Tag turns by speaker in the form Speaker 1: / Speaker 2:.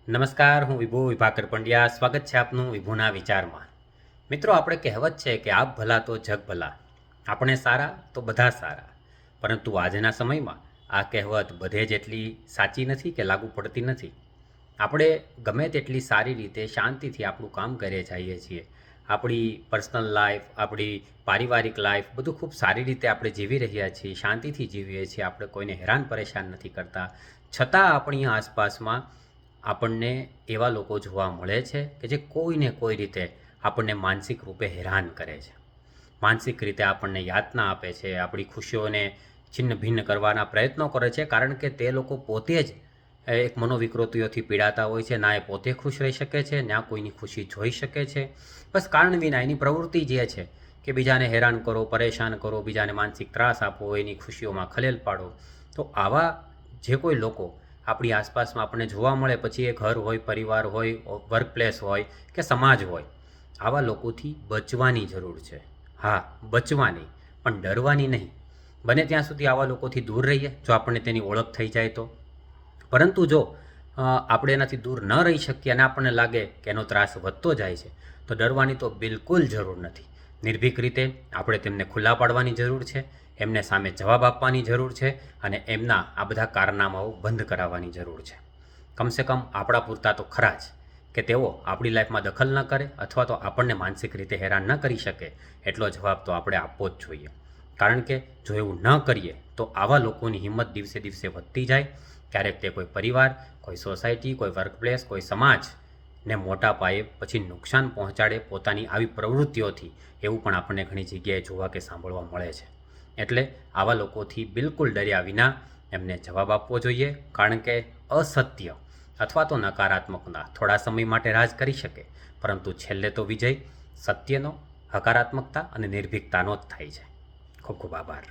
Speaker 1: નમસ્કાર, હું વિભુ વિભાકર પંડ્યા. સ્વાગત છે આપનું વિભુના વિચારમાં. મિત્રો, આપણે કહેવત છે કે આપ ભલા તો જગ ભલા, આપણે સારા તો બધા સારા. પરંતુ આજના સમયમાં આ કહેવત બધે જ એટલી સાચી નથી કે લાગુ પડતી નથી. આપણે ગમે તેટલી સારી રીતે શાંતિથી આપણું કામ કરીએ જઈએ છીએ. આપણી પર્સનલ લાઈફ, આપણી પારિવારિક લાઈફ બધું ખૂબ સારી રીતે આપણે જીવી રહ્યા છીએ, શાંતિથી જીવીએ છીએ. આપણે કોઈને હેરાન પરેશાન નથી કરતા. છતાં આપણી આસપાસમાં આપણને એવા લોકો જોવા મળે છે કે જે કોઈને કોઈ રીતે આપણને માનસિક રૂપે હેરાન કરે છે, માનસિક રીતે આપણને યાતના આપે છે, આપણી ખુશીઓને છિન્ન ભિન્ન કરવાના પ્રયત્નો કરે છે. કારણ કે તે લોકો પોતે જ એક મનોવિકૃતિઓથી પીડાતા હોય છે. ના એ પોતે ખુશ રહી શકે છે, ના કોઈની ખુશી જોઈ શકે છે. બસ કારણ વિના એની પ્રવૃત્તિ જે છે કે બીજાને હેરાન કરો, પરેશાન કરો, બીજાને માનસિક ત્રાસ આપો, એની ખુશીઓમાં ખલેલ પાડો. તો આવા જે કોઈ લોકો આપણી આસપાસમાં આપણને જોવા મળે, પછી એ ઘર હોય, પરિવાર હોય, વર્કપ્લેસ હોય કે સમાજ હોય, આવા લોકોથી બચવાની જરૂર છે. હા, બચવાની, પણ ડરવાની નહીં. બને ત્યાં સુધી આવા લોકોથી દૂર રહીએ જો આપણને તેની ઓળખ થઈ જાય તો. પરંતુ જો આપણે એનાથી દૂર ન રહી શકીએ અને આપણને લાગે કે એનો ત્રાસ વધતો જાય છે, તો ડરવાની તો બિલકુલ જરૂર નથી. નિર્ભીક રીતે આપણે તેમને ખુલ્લા પાડવાની જરૂર છે, એમને સામે જવાબ આપવાની જરૂર છે અને એમના આ બધા કારનામાઓ બંધ કરાવવાની જરૂર છે. કમસે કમ આપણા પૂરતા તો ખરા જ, કે તેઓ આપણી લાઈફમાં દખલ ન કરે અથવા તો આપણને માનસિક રીતે હેરાન ન કરી શકે. એટલો જવાબ તો આપણે આપવો જ જોઈએ. કારણ કે જો એવું ન કરીએ તો આવા લોકોની હિંમત દિવસે દિવસે વધતી જાય. ક્યારેક તે કોઈ પરિવાર, કોઈ સોસાયટી, કોઈ વર્કપ્લેસ, કોઈ સમાજને મોટા પાયે પછી નુકસાન પહોંચાડે પોતાની આવી પ્રવૃત્તિઓથી. એવું પણ આપણને ઘણી જગ્યાએ જોવા કે સાંભળવા મળે છે. એટલે આવા લોકોથી બિલકુલ ડર્યા વિના એમને જવાબ આપવો જોઈએ. કારણ કે અસત્ય અથવા તો નકારાત્મકતા થોડા સમય માટે રાજ કરી શકે, પરંતુ છેલ્લે તો વિજય સત્યનો, હકારાત્મકતા અને નિર્ભીકતાનો જ થાય છે. ખૂબ ખૂબ આભાર.